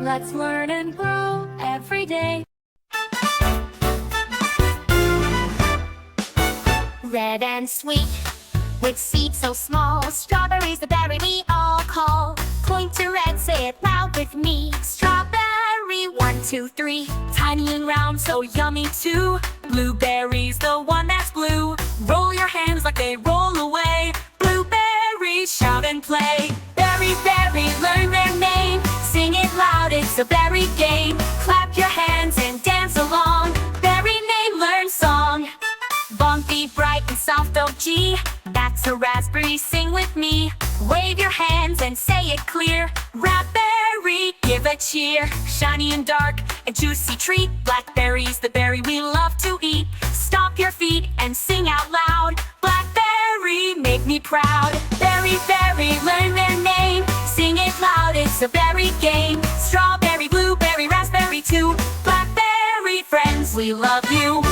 Let's learn and grow every day. Red and sweet, with seeds so small. Strawberry's the berry we all call. Point to red, say it loud with me. Strawberry, 1, 2, 3. Tiny and round, so yummy too. Blueberry's the one that's blue. Roll your hands like they roll away. Blueberry, shout and play. Berry, berry, learn their name. Sing it loud, it's a berry game. Clap your hands and dance along. Berry name, learn song. Bumpy, bright, and soft, oh gee. That's a raspberry, sing with me. Wave your hands and say it clear. Raspberry, give a cheer. Shiny and dark, a juicy treat. Blackberry's the berry we love to eat. Stomp your feet and sing out loud. Blackberry, make me proud. Berry, berry, learn their name. Sing it loud, it's a berry game. Strawberry, blueberry, raspberry too. Blackberry friends, we love you.